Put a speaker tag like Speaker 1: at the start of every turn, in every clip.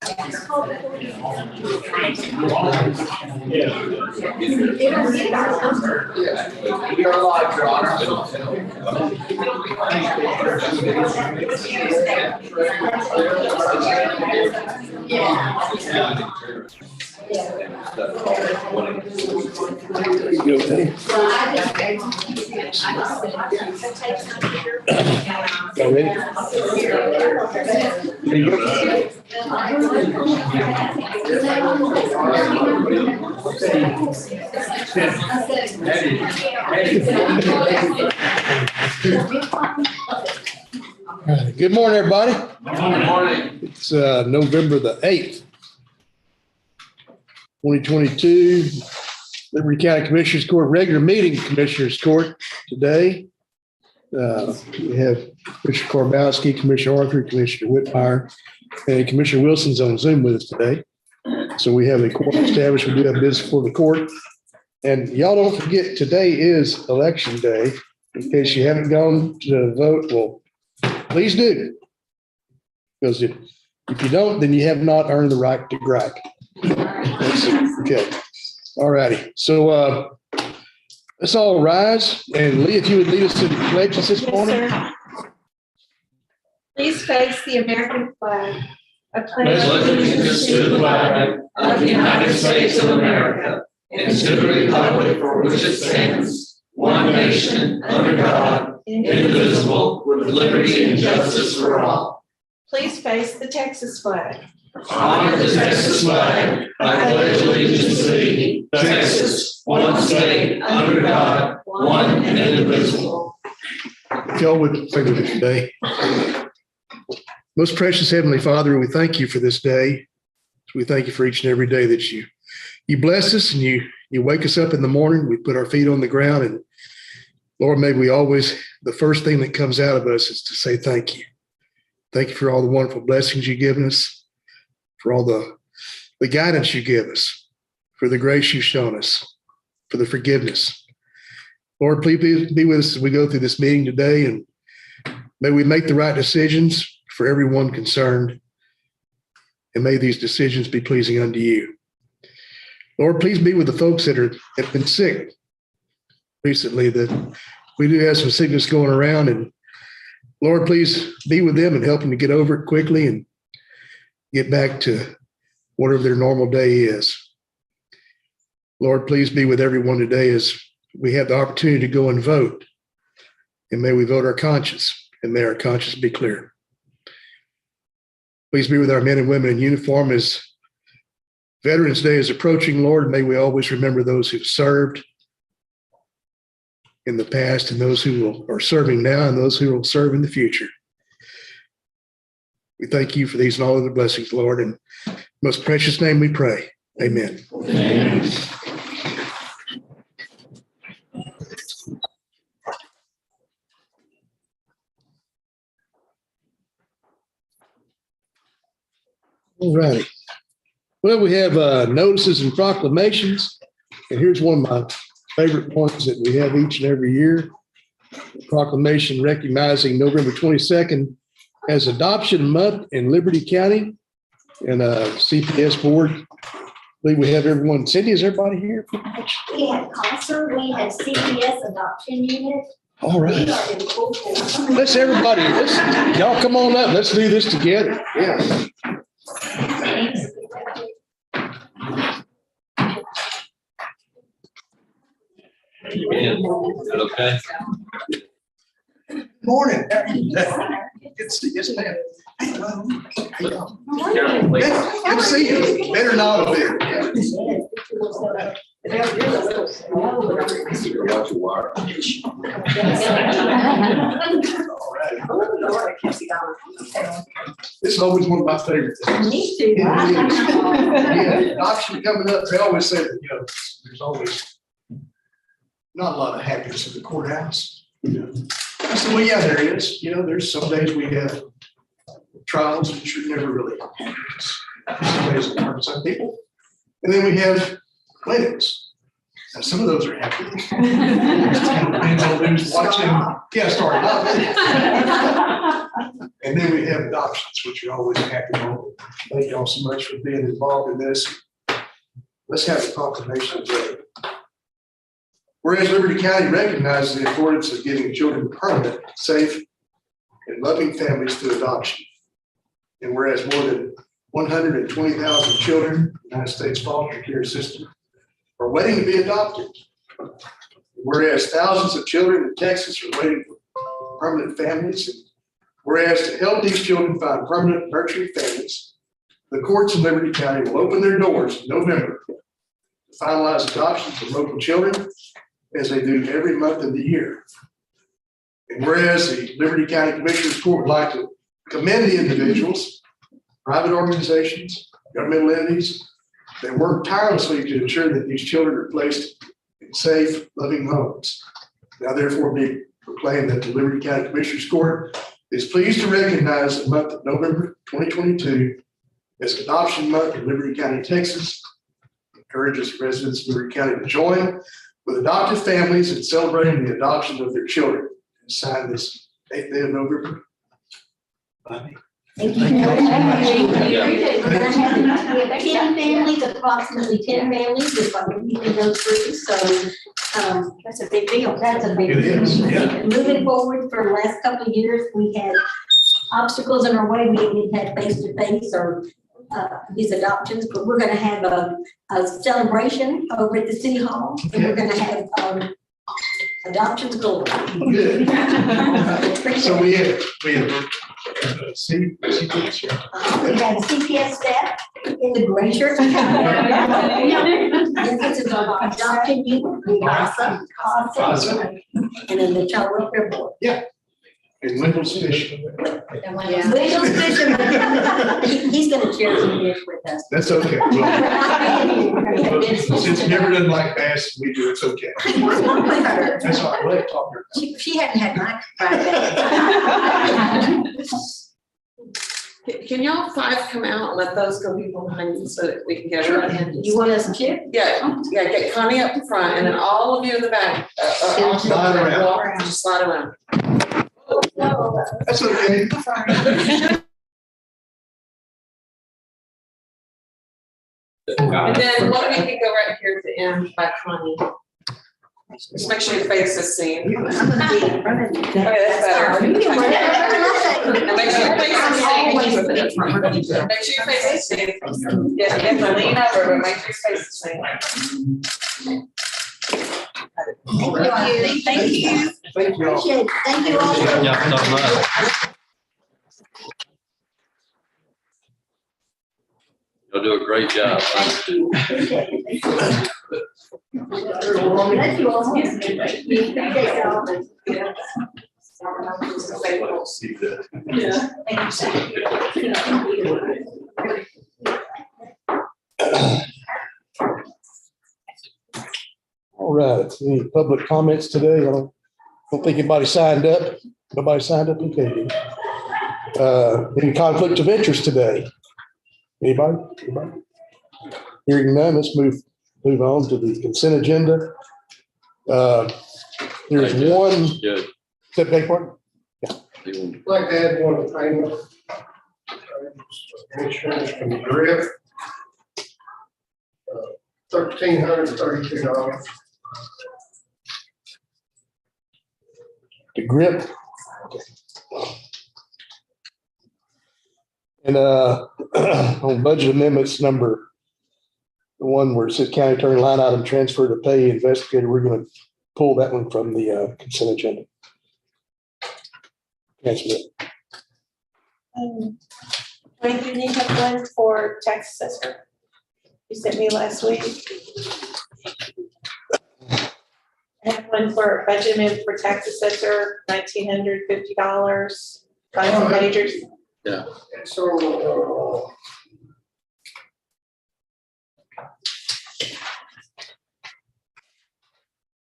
Speaker 1: We are live, Your Honor.
Speaker 2: You okay? Y'all ready? Good morning, everybody.
Speaker 1: Good morning.
Speaker 2: It's November the 8th, 2022. Liberty County Commissioners Court, regular meeting Commissioners Court today. We have Commissioner Korbowski, Commissioner Arthur, Commissioner Whitmire, and Commissioner Wilson's on Zoom with us today. So we have a court established. We do have business for the court. And y'all don't forget, today is election day. In case you haven't gone to vote, well, please do. Because if you don't, then you have not earned the right to gripe. Okay. All righty. So let's all rise. And Lee, if you would lead us to the pledges this morning.
Speaker 3: Yes, please face the American flag. I
Speaker 1: Pledge allegiance to the flag of the United States of America and to the republic for which it stands, one nation, under God, indivisible, with liberty and justice for all.
Speaker 3: Please face the Texas flag.
Speaker 1: Honor the Texas flag. I pledge allegiance to thee, Texas, one state, under God, one and indivisible.
Speaker 2: If y'all would pray with us today. Most precious Heavenly Father, we thank you for this day. We thank you for each and every day that you bless us and you wake us up in the morning. We put our feet on the ground, and Lord, may we always, the first thing that comes out of us is to say thank you. Thank you for all the wonderful blessings you've given us, for all the guidance you give us, for the grace you've shown us, for the forgiveness. Lord, please be with us as we go through this meeting today, and may we make the right decisions for everyone concerned, and may these decisions be pleasing unto you. Lord, please be with the folks that have been sick recently, that we do have some sickness going around, and Lord, please be with them and help them to get over it quickly and get back to whatever their normal day is. Lord, please be with everyone today as we have the opportunity to go and vote, and may we vote our conscience, and may our conscience be clear. Please be with our men and women in uniform as Veterans Day is approaching, Lord. May we always remember those who've served in the past, and those who are serving now, and those who will serve in the future. We thank you for these and all of the blessings, Lord. In most precious name we pray. Amen.
Speaker 1: Amen.
Speaker 2: All righty. Well, we have notices and proclamations. And here's one of my favorite points that we have each and every year. The proclamation recognizing November 22nd as Adoption Month in Liberty County, and CPS board. I believe we have everyone. Cindy, is everybody here?
Speaker 4: We had concert, we had CPS adoption unit.
Speaker 2: All right.
Speaker 4: We are in full force.
Speaker 2: Let's everybody, y'all come on up. Let's do this together. Yeah.
Speaker 1: Okay.
Speaker 5: Morning. Good to see you. Yes, ma'am. Good to see you. Better not a bit. This is always one of my favorite things.
Speaker 4: Me too.
Speaker 5: Yeah, adoption coming up. They always say that, there's always not a lot of happiness in the courthouse. I said, well, yeah, there is. There's some days we have trials that you're never really happy. Some days it hurts some people. And then we have weddings. Now, some of those are happy. Depends on who's watching. Yeah, starting off. And then we have adoptions, which are always a happy moment. Thank y'all so much for being involved in this. Let's have a proclamation today. Whereas Liberty County recognizes the importance of giving children permanent, safe, and loving families to adoption. And whereas more than 120,000 children in the United States foster care system are waiting to be adopted. Whereas thousands of children in Texas are waiting for permanent families. And whereas to help these children find permanent nurturing families, the courts in Liberty County will open their doors in November to finalize adoptions of local children as they do every month of the year. And whereas the Liberty County Commissioners Court would like to commend the individuals, private organizations, governmental entities that work tirelessly to ensure that these children are placed in safe, loving homes. Now therefore be proclaimed that the Liberty County Commissioners Court is pleased to recognize the month of November 2022 as Adoption Month in Liberty County, Texas. Encourages residents of Liberty County to join with adoptive families in celebrating the adoption of their children. And sign this 8th day of November. Bobby.
Speaker 4: Thank you.
Speaker 5: Thank you.
Speaker 4: We're gonna have 10 families, approximately 10 families, if I can go through, so, that's a big deal. That's a big
Speaker 5: It
Speaker 4: deal.
Speaker 5: is, yeah.
Speaker 4: Moving forward for the last couple of years, we had obstacles in our way. We didn't have face-to-face or these adoptions, but we're gonna have a celebration over at the city hall, and we're gonna have adoptions galore.
Speaker 5: Good. So we have CPS.
Speaker 4: We have CPS staff in the gray shirts. And this is our adopted youth, CASA, and then the child welfare board.
Speaker 5: And Wendell's Fishing.
Speaker 4: Wendell's fishing. He's gonna share some dish with us.
Speaker 5: That's okay. Well, since you never done like bass, we do, it's okay. That's all right. Let it talk.
Speaker 4: She hadn't had my fried
Speaker 1: Can y'all 5 come out and let those go behind you so that we can get everybody?
Speaker 4: You want us to?
Speaker 1: Yeah, get Connie up in front and then all of you in the back.
Speaker 5: Slide around.
Speaker 1: Just slide around.
Speaker 5: That's okay.
Speaker 1: And then what if you could go right here at the end by Connie? Just make sure your face is seen. Okay, that's better. And make sure your face is seen. Make sure your face is seen. Yeah, you have to lean over, but make sure your face is seen.
Speaker 4: Thank you.
Speaker 5: Thank you all.
Speaker 4: Appreciate it. Thank you all.
Speaker 6: You'll do a great job.
Speaker 4: Appreciate it. Bless you all. Appreciate y'all.
Speaker 2: All right, any public comments today? I don't think anybody signed up. Nobody signed up, okay. Any conflict of interest today? Anybody? Hearing none, let's move on to the consent agenda. There's one.
Speaker 6: Good.
Speaker 2: Set beg pardon?
Speaker 5: I'd like to add one payment. Insurance from the grip. $1,332.
Speaker 2: The grip. And on budget amendments number, the one where it says county attorney line item transfer to pay investigator, we're going to pull that one from the consent agenda. Cancel it.
Speaker 3: Wait, you need to have one for tax assessor. You sent me last week. I have one for budget amendment for tax assessor, $1,950, find majors.
Speaker 6: Yeah.
Speaker 5: So,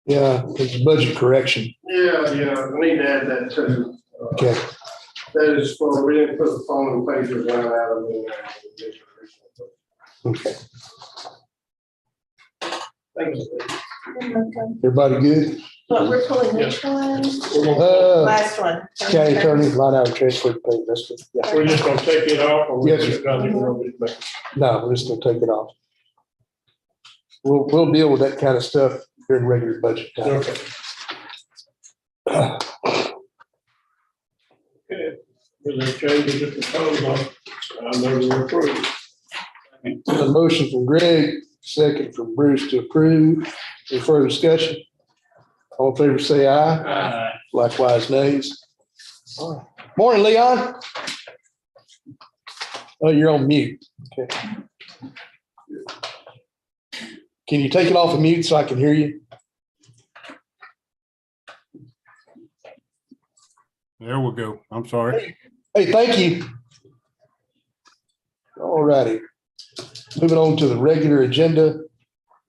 Speaker 2: Yeah, it's a budget correction.
Speaker 7: Yeah, we need to add that too.
Speaker 2: Okay.
Speaker 7: That is for, we didn't put the phone and pager line out of the.
Speaker 2: Okay.
Speaker 7: Thank you.
Speaker 2: Everybody good?
Speaker 3: But we're pulling which one?
Speaker 2: Uh,
Speaker 3: Last one.
Speaker 2: County attorney, line out transfer to pay, that's good. Yeah.
Speaker 7: We're just gonna take it off, or we're
Speaker 2: Yes,
Speaker 7: just gonna remove it back?
Speaker 2: No, we're just gonna take it off. We'll deal with that kind of stuff during regular budget time.
Speaker 7: Okay. Okay, with the changes that proposed on, I know we approve.
Speaker 2: A motion from Greg, second from Bruce to approve. Any further discussion? All in favor, say aye. Likewise, nays. All right. Morning, Leon. Oh, you're on mute. Okay. Can you take it off of mute so I can hear you?
Speaker 6: There we go. I'm sorry.
Speaker 2: Hey, thank you. All righty. Moving on to the regular agenda.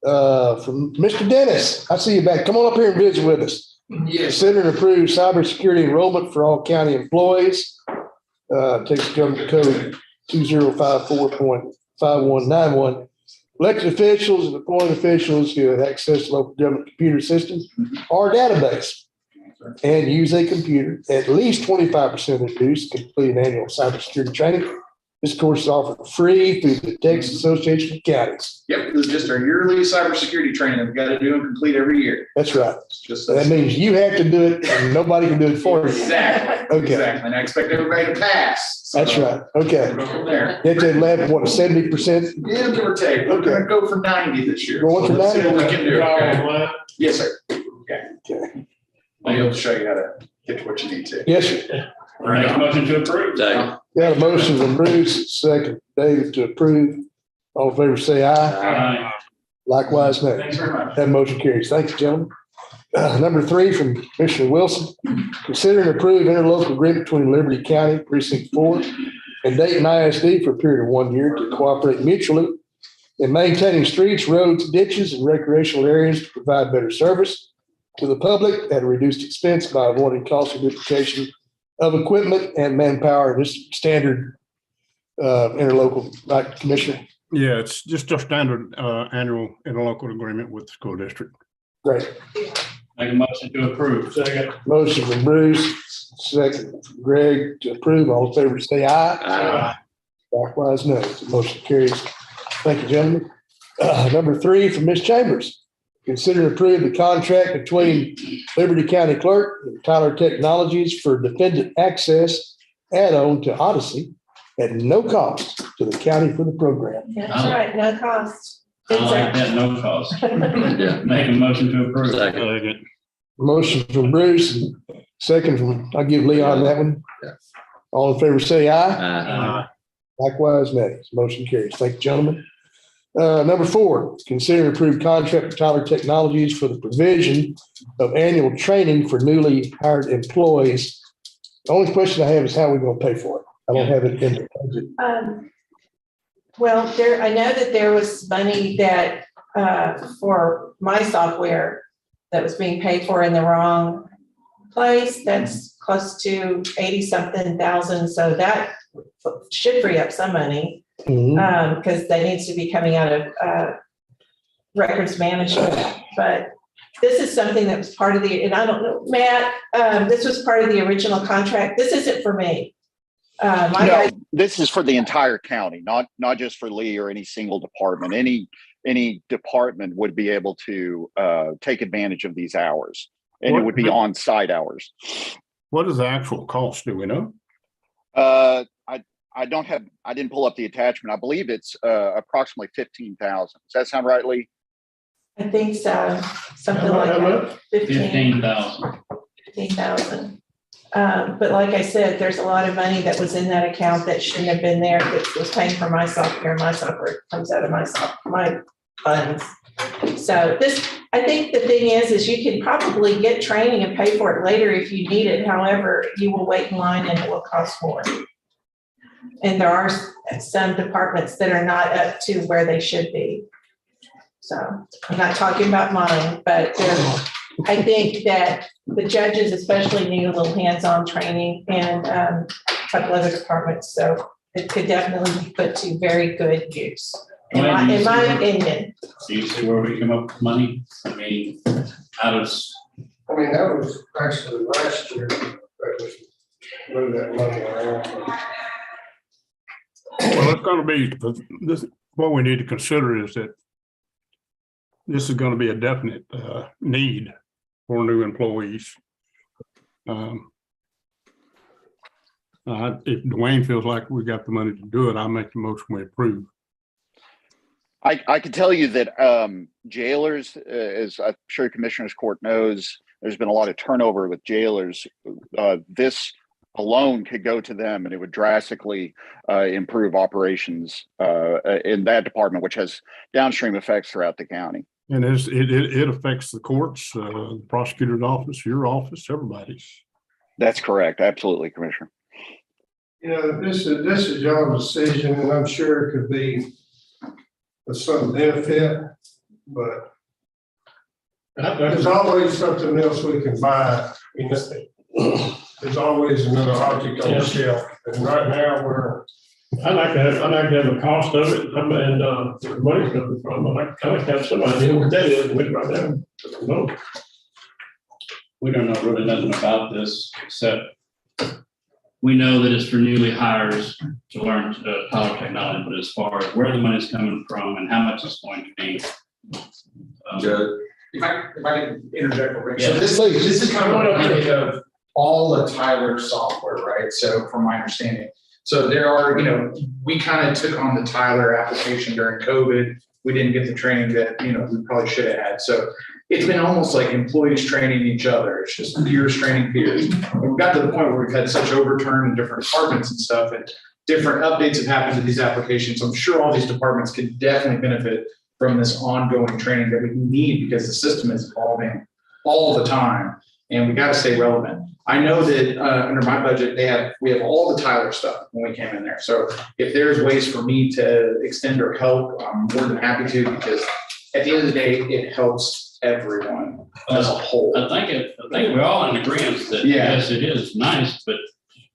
Speaker 2: From Mr. Dennis, I see you back. Come on up here and visit with us.
Speaker 1: Yes.
Speaker 2: Consider and approve cybersecurity enrollment for all county employees. Takes government code 2054.5191. Elected officials and appointed officials who have access to local government computer systems or database and use a computer, at least 25% of the dues complete an annual cybersecurity training. This course is offered free through the Texas Association of Counties.
Speaker 8: Yep, this is just our yearly cybersecurity training that we've got to do and complete every year.
Speaker 2: That's right.
Speaker 8: It's just
Speaker 2: That means you have to do it and nobody can do it for you.
Speaker 8: Exactly.
Speaker 2: Okay.
Speaker 8: Exactly. And I expect everybody to pass. So
Speaker 2: That's right. Okay.
Speaker 8: we'll go from there.
Speaker 2: You have to have what, 70%?
Speaker 8: Yeah, give or take. We're
Speaker 2: Okay.
Speaker 8: gonna go for 90 this year.
Speaker 2: Going for
Speaker 8: Let's see
Speaker 2: 90?
Speaker 8: what we can do.
Speaker 7: Y'all
Speaker 8: Okay?
Speaker 7: online?
Speaker 8: Yes, sir.
Speaker 2: Okay.
Speaker 8: I'll be able to show you how to get to what you need to.
Speaker 2: Yes, sir.
Speaker 8: Make a motion to approve.
Speaker 2: Got a motion from Bruce, second David to approve. All in favor, say aye. Likewise, nay.
Speaker 8: Thanks very much.
Speaker 2: That motion carries. Thank you, gentlemen. Number 3 from Commissioner Wilson, consider and approve interlocal agreement between Liberty County Precinct 4 and Dayton ISD for a period of 1 year to cooperate mutually in maintaining streets, roads, ditches, and recreational areas to provide better service to the public at a reduced expense by avoiding costly duplication of equipment and manpower. This standard interlocal, right, Commissioner?
Speaker 6: Yeah, it's just a standard annual interlocal agreement with the school district.
Speaker 2: Great.
Speaker 1: Make a motion to approve.
Speaker 7: Second.
Speaker 2: Motion from Bruce, second from Greg to approve. All in favor, say aye. Likewise, no. The motion carries. Thank you, gentlemen. Number 3 from Ms. Chambers. Consider and approve the contract between Liberty County Clerk and Tyler Technologies for defendant access add-on to Odyssey at no cost to the county for the program.
Speaker 3: That's right, no cost.
Speaker 1: I like that, no cost. Make a motion to approve.
Speaker 6: Second.
Speaker 2: Motion from Bruce and second from, I'll give Leon that one. All in favor, say aye. Likewise, nay. Motion carries. Thank you, gentlemen. Number 4, consider and approve contract with Tyler Technologies for the provision of annual training for newly hired employees. The only question I have is how are we going to pay for it? I don't have it in the budget.
Speaker 3: Well, I know that there was money that, for my software that was being paid for in the wrong place. That's close to 80-something thousand. So that should free up some money.
Speaker 2: Mhm.
Speaker 3: Because that needs to be coming out of records management. But this is something that was part of and I don't know, Matt, this was part of the original contract. This isn't for me. My
Speaker 9: No,
Speaker 3: guys,
Speaker 9: this is for the entire county, not just for Lee or any single department. Any department would be able to take advantage of these hours, and it would be on-site hours.
Speaker 6: What is the actual cost? Do we know?
Speaker 9: I didn't pull up the attachment. I believe it's approximately 15,000. Does that sound right, Lee?
Speaker 3: I think so, something like that.
Speaker 1: 15,000.
Speaker 3: 15,000. But like I said, there's a lot of money that was in that account that shouldn't have been there, that was paying for my software. My software comes out of my funds. So I think the thing is you can probably get training and pay for it later if you need it. However, you will wait in line and it will cost more. And there are some departments that are not up to where they should be. So I'm not talking about mine, but I think that the judges especially need a little hands-on training, and a couple other departments. So it could definitely be put to very good use. in my opinion.
Speaker 10: Do you see where we come up with money? I mean, how does,
Speaker 7: I mean, that was actually last year, that was, move that money around.
Speaker 6: Well, it's gonna be, this, what we need to consider is that this is gonna be a definite need for new employees. If Dwayne feels like we got the money to do it, I'll make the motion we approve.
Speaker 9: I can tell you that jailers, as I'm sure Commissioners Court knows, there's been a lot of turnover with jailers. This alone could go to them and it would drastically improve operations in that department, which has downstream effects throughout the county.
Speaker 6: And it affects the courts, the prosecutor's office, your office, everybody's.
Speaker 9: That's correct. Absolutely, Commissioner.
Speaker 7: You know, this is y'all's decision, and I'm sure it could be of some benefit, but there's always something else we can buy. You know, there's always another object on the shelf, and right now
Speaker 11: I'd like to have the cost of it and where the money's coming from. I'd like to have some idea what that is, but right now, no.
Speaker 10: we don't know really nothing about this, except we know that it's for newly hires to learn power technology, but as far as where the money's coming from and how much it's going to be.
Speaker 8: If I can interject real quick.
Speaker 10: Yeah.
Speaker 8: So this is kind of what I think of all the Tyler software, right? So from my understanding. So there are, you know, we kind of took on the Tyler application during COVID. We didn't get the training that, you know, we probably should have had. So it's been almost like employees training each other. It's just peers training peers. And we got to the point where we've had such overturn in different departments and stuff, and different updates have happened to these applications. I'm sure all these departments could definitely benefit from this ongoing training that we need, because the system is evolving all the time and we got to stay relevant. I know that under my budget, we have all the Tyler stuff when we came in there. So if there's ways for me to extend or help, I'm more than happy to, because at the end of the day, it helps everyone as a whole.
Speaker 10: I think we're all in agreement that yes, it is nice, but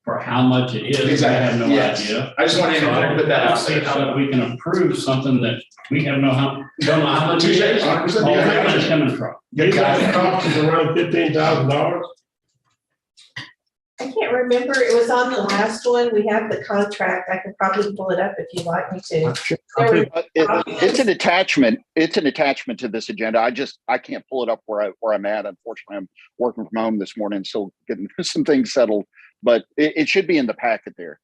Speaker 10: for how much it is,
Speaker 8: Exactly.
Speaker 10: I have no idea.
Speaker 8: I just wanted to put that out there.
Speaker 10: So that we can approve something that we don't know how much it is, or
Speaker 8: 100%.
Speaker 10: where it's coming from.
Speaker 11: You got the cost is around $15,000.
Speaker 3: I can't remember. It was on the last one. We have the contract. I can probably pull it up if you'd like me to.
Speaker 9: It's an attachment. It's an attachment to this agenda. I can't pull it up where I'm at. Unfortunately, I'm working from home this morning, still getting some things settled. But it should be in the packet there.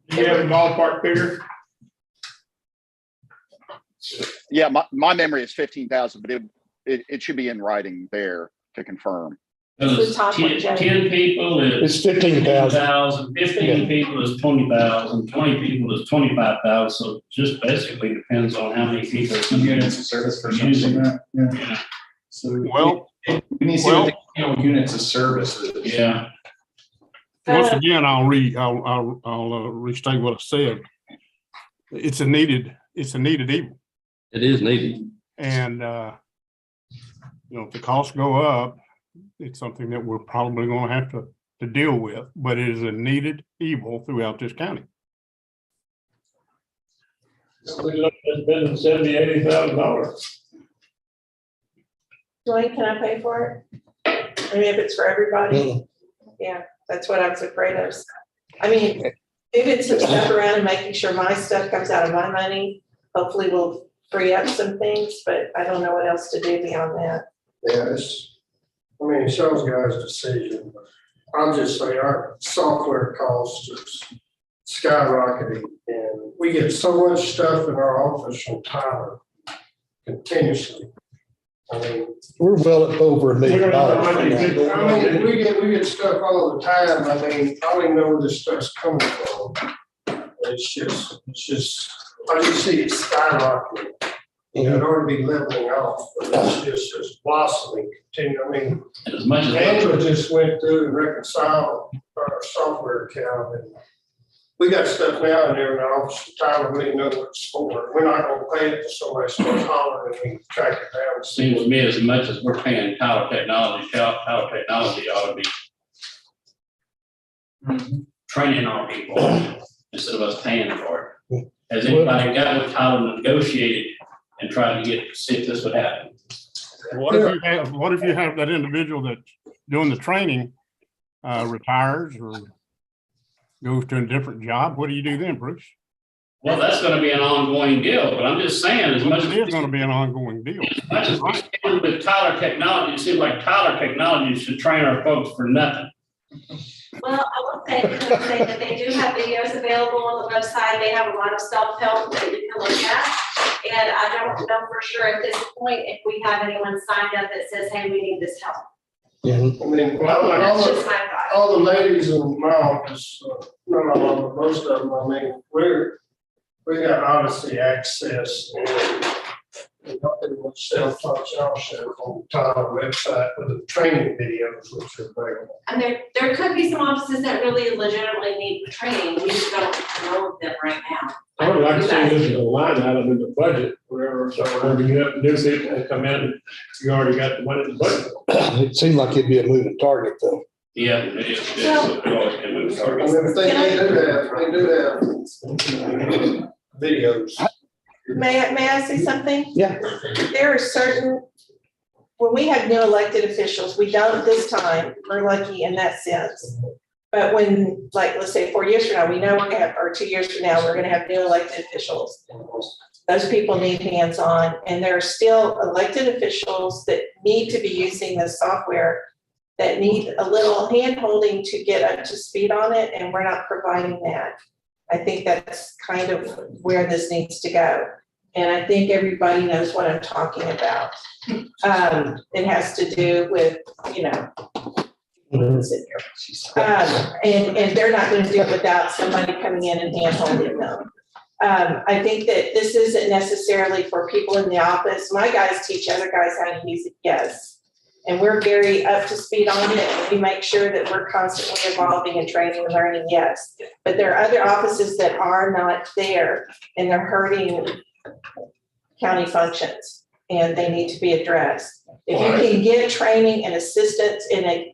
Speaker 11: Do you have a ballpark figure?
Speaker 9: Yeah, my memory is 15,000, but it should be in writing there to confirm.
Speaker 3: The top one,
Speaker 10: 10 people is
Speaker 11: 15,000.
Speaker 10: 15 people is 20,000, 20 people is 25,000. So just basically depends on how many people.
Speaker 8: Some units of service for using that.
Speaker 10: Yeah.
Speaker 8: So
Speaker 6: Well,
Speaker 8: we need to see what the units of service is.
Speaker 10: Yeah.
Speaker 6: once again, I'll restate what I said. It's a needed evil.
Speaker 1: It is needed.
Speaker 6: And, if the costs go up, it's something that we're probably going to have to deal with, but it is a needed evil throughout this county.
Speaker 11: We're looking at spending $70,000-$80,000.
Speaker 3: Dwayne, can I pay for it? I mean, if it's for everybody, yeah, that's what I was afraid of. I mean, moving some stuff around and making sure my stuff comes out of my money, hopefully we'll free up some things, but I don't know what else to do beyond that.
Speaker 7: Yeah, it's y'all's guys' decision. I'm just saying our software costs is skyrocketing, and we get so much stuff in our office from Tyler continuously. I mean,
Speaker 5: We're well over $1 million.
Speaker 7: I mean, we get stuff all the time. I mean, I don't even know where this stuff's coming from. It's just, I just see it skyrocketing. You know, it ought to be leveling off, but it's just blossoming, continue. I mean,
Speaker 10: As much as
Speaker 7: Angela just went through and reconciled our software account, and we got stuff now in there in the office. Tyler, we didn't know what it's for. We're not gonna pay it to somebody starts hollering and we track it down.
Speaker 10: seems to me as much as we're paying power technology ought to be training our people instead of us paying for it. Has anybody got with Tyler and negotiated and tried to see if this would happen?
Speaker 6: What if you have that individual that's doing the training, retires or goes to a different job? What do you do then, Bruce?
Speaker 10: Well, that's gonna be an ongoing deal, but I'm just saying, as much as
Speaker 6: It is gonna be an ongoing deal.
Speaker 10: much as we stand with Tyler Technology, it seems like Tyler Technology should train our folks for nothing.
Speaker 12: Well, I will say that they do have videos available on the website. They have a lot of self-help that you can look at. And I don't know for sure at this point if we have anyone signed up that says, hey, we need this help.
Speaker 7: I mean,
Speaker 12: That's just my thought.
Speaker 7: all the ladies in my office, not all of them, but most of them, I mean, we got Odyssey access and self-taught y'all show on the Tyler website with the training videos, which are available.
Speaker 12: And there could be some offices that really legitimately need training. We just don't know them right now.
Speaker 11: I would like to see this as a line item in the budget, wherever, so whenever you have new people that come in, you already got the money in the budget.
Speaker 2: It seemed like it'd be a moving target though.
Speaker 10: Yeah, it is. It always can move
Speaker 7: I
Speaker 10: targets.
Speaker 7: mean, if they do have videos.
Speaker 3: May I say something?
Speaker 2: Yeah.
Speaker 3: There are certain, when we have new elected officials, we don't this time, we're lucky in that sense. But when, like, let's say 4 years from now, we know we're gonna have, or 2 years from now, we're gonna have new elected officials. Those people need hands-on, and there are still elected officials that need to be using the software that need a little hand-holding to get up to speed on it, and we're not providing that. I think that's kind of where this needs to go. And I think everybody knows what I'm talking about. It has to do with, you know, sit here. And they're not gonna do it without somebody coming in and hand-holding them. I think that this isn't necessarily for people in the office. My guys teach other guys how to use it, yes. And we're very up to speed on it, and we make sure that we're constantly evolving and training and learning, yes. But there are other offices that are not there, and they're hurting county functions, and they need to be addressed. If you can get training and assistance in a,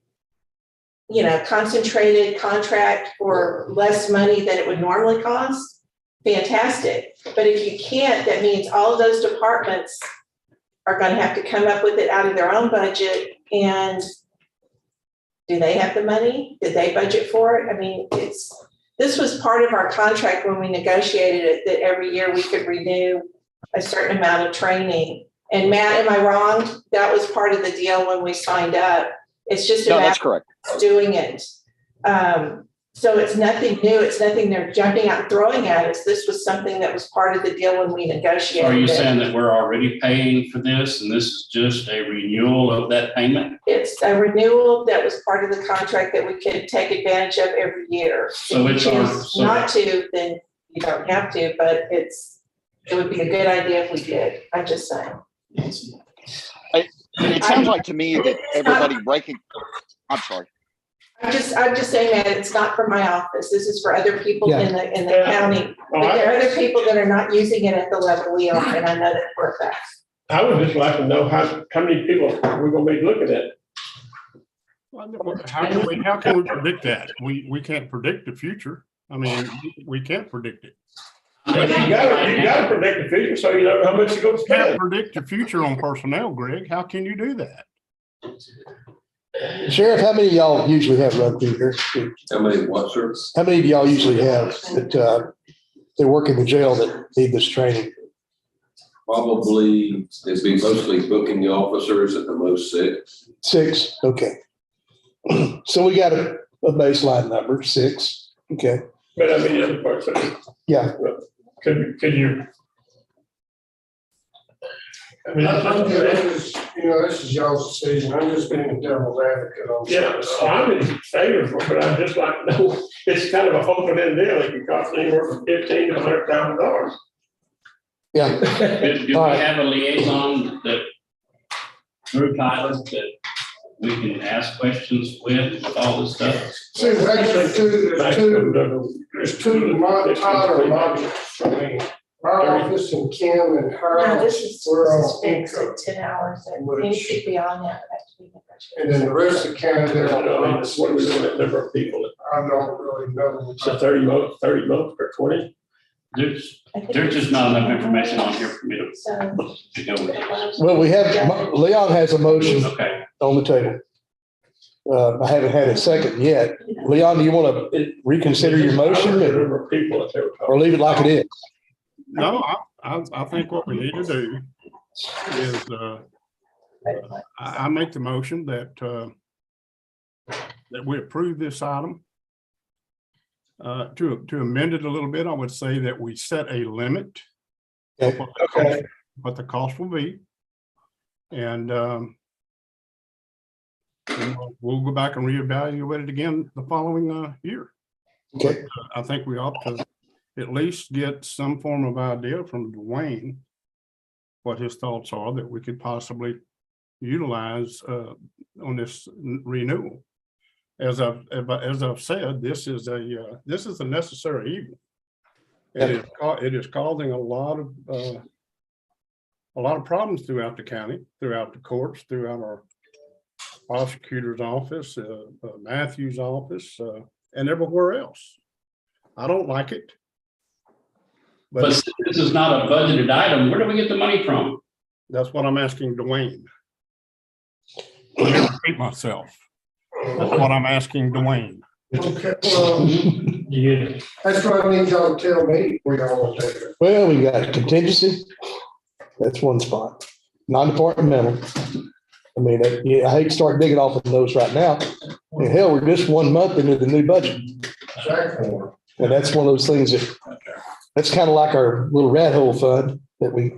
Speaker 3: you know, concentrated contract for less money than it would normally cost, fantastic. But if you can't, that means all of those departments are gonna have to come up with it out of their own budget, and do they have the money? Did they budget for it? I mean, this was part of our contract when we negotiated it, that every year we could renew a certain amount of training. And Matt, am I wrong? That was part of the deal when we signed up. It's just
Speaker 9: No, that's
Speaker 3: about
Speaker 9: correct.
Speaker 3: doing it. So it's nothing new. It's nothing they're jumping out and throwing at us. This was something that was part of the deal when we negotiated.
Speaker 10: Are you
Speaker 3: it.
Speaker 10: saying that we're already paying for this and this is just a renewal of that payment?
Speaker 3: It's a renewal that was part of the contract that we could take advantage of every year.
Speaker 10: So
Speaker 3: If
Speaker 10: it's
Speaker 3: you
Speaker 10: our-
Speaker 3: choose not to, then you don't have to, but it would be a good idea if we did. I'm just saying.
Speaker 9: It sounds like to me that everybody I'm sorry.
Speaker 3: I'm just saying that it's not for my office. This is for other people in the county. But there are other people that are not using it at the level we are, and I know that for a fact.
Speaker 11: I would just like to know how many people we're gonna be looking at.
Speaker 6: How can we predict that? We can't predict the future. I mean, we can't predict it.
Speaker 11: But you gotta predict the future, so you know how much you're gonna
Speaker 6: You can't
Speaker 11: spend.
Speaker 6: predict the future on personnel, Greg. How can you do that?
Speaker 2: Sheriff, how many of y'all usually have run through here?
Speaker 1: How many what, sir?
Speaker 2: How many of y'all usually have that they work in the jail that need this training?
Speaker 1: Probably, it'd be mostly booking the officers, at the most 6.
Speaker 2: 6, okay. So we got a baseline number, 6, okay.
Speaker 11: But I mean, the other parts of it.
Speaker 2: Yeah.
Speaker 11: Could you? I mean,
Speaker 7: This is y'all's decision. I'm just being a devil's advocate on.
Speaker 11: yeah, I'm in favor for it, but I'd just like to know, it's kind of a open-ended deal. It can cost anywhere from $15,000 to $100,000.
Speaker 2: Yeah.
Speaker 10: Do we
Speaker 2: All right.
Speaker 10: have a liaison that through Tyler that we can ask questions with all this stuff?
Speaker 7: So actually, there's two Tyler modules for me. Our office and Kim and her.
Speaker 3: No, this is
Speaker 7: We're on
Speaker 3: fixed
Speaker 7: income.
Speaker 3: at 10 hours, and
Speaker 7: Which-
Speaker 3: anything beyond that would have to be negotiated.
Speaker 7: And then the rest of the county,
Speaker 11: I
Speaker 7: they're
Speaker 11: don't know,
Speaker 7: on
Speaker 11: what are we looking at, number of people?
Speaker 7: I don't really know.
Speaker 11: So 30 months or 20?
Speaker 10: There's just not enough information on here for me to go with this.
Speaker 2: Well, we have, Leon has a motion
Speaker 10: Okay,
Speaker 2: on the table. I haven't had a second yet. Leon, do you want to reconsider your motion or leave it like it is?
Speaker 6: No, I think what we need to do is, I make the motion that we approve this item. To amend it a little bit, I would say that we set a limit of what the cost will be. And we'll go back and reevaluate it again the following year.
Speaker 2: Okay.
Speaker 6: I think we ought to at least get some form of idea from Dwayne what his thoughts are that we could possibly utilize on this renewal. As I've said, this is a necessary evil. It is causing a lot of problems throughout the county, throughout the courts, throughout our prosecutor's office, Matthew's office, and everywhere else. I don't like it.
Speaker 10: but this is not a budgeted item. Where do we get the money from?
Speaker 6: That's what I'm asking Dwayne. Let me repeat myself. That's what I'm asking Dwayne.
Speaker 7: Okay, well,
Speaker 11: Yeah.
Speaker 7: that's what I need y'all to tell me where y'all want to take it.
Speaker 2: Well, we got contingency. That's one spot. Non-departmental. I mean, I hate to start digging off of those right now. And hell, we're just 1 month into the new budget.
Speaker 7: Exactly.
Speaker 2: And that's one of those things that's kind of like our little rat hole fund that we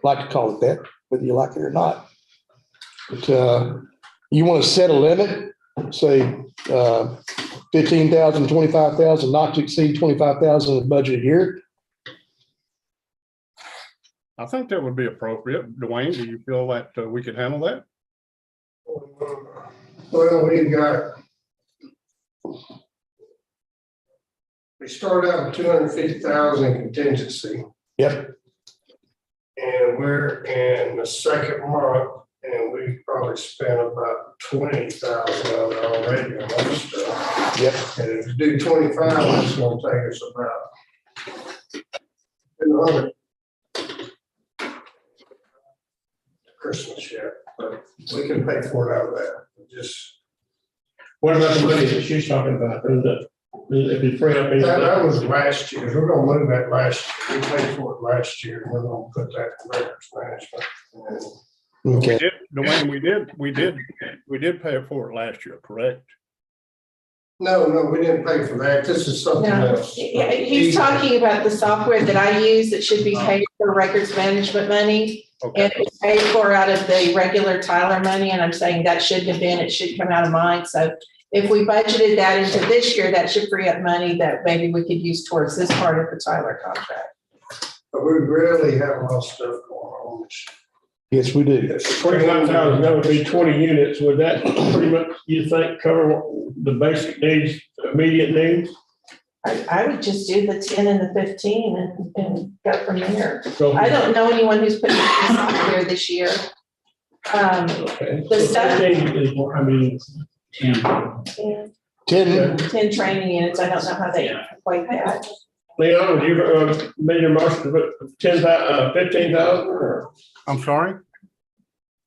Speaker 2: like to call it that, whether you like it or not. But you want to set a limit, say 15,000, 25,000, not to exceed 25,000 in the budget year.
Speaker 6: I think that would be appropriate. Dwayne, do you feel that we could handle that?
Speaker 7: Well, we started out with 250,000 contingency.
Speaker 2: Yep.
Speaker 7: And we're in the second month and we probably spent about 20,000 of it already on other stuff.
Speaker 2: Yep.
Speaker 7: And if you do 25, it's gonna take us about $200 Christmas yet, but we can pay for it out of that. Just,
Speaker 11: What about the money that she's talking about? If you free up any.
Speaker 7: that was last year. We're gonna move that last year. We paid for it last year. We're gonna put that in records management. And
Speaker 2: Okay.
Speaker 6: Dwayne, we did pay it for it last year, correct?
Speaker 7: No, we didn't pay for that. This is something
Speaker 3: No,
Speaker 7: else.
Speaker 3: he's talking about the software that I use that should be paid for records management money.
Speaker 6: Okay.
Speaker 3: And it's paid for out of the regular Tyler money, and I'm saying that shouldn't have been, it should come out of mine. So if we budgeted that into this year, that should free up money that maybe we could use towards this part of the Tyler contract.
Speaker 7: But we really have a lot of stuff going on. which-
Speaker 2: Yes, we do.
Speaker 11: 25,000, that would be 20 units. Would that pretty much, you think, cover the basic needs, immediate needs?
Speaker 3: I would just do the 10 and the 15 and go from there.
Speaker 11: Go
Speaker 3: I don't know anyone who's putting this software this year.
Speaker 11: Okay.
Speaker 3: The stuff-
Speaker 11: 15 is more, I mean,
Speaker 10: 10.
Speaker 3: Yeah,
Speaker 2: 10,
Speaker 3: 10 training units, I don't know how they equate that.
Speaker 11: Leon, would you made your motion to put 15,000 or?
Speaker 6: I'm sorry?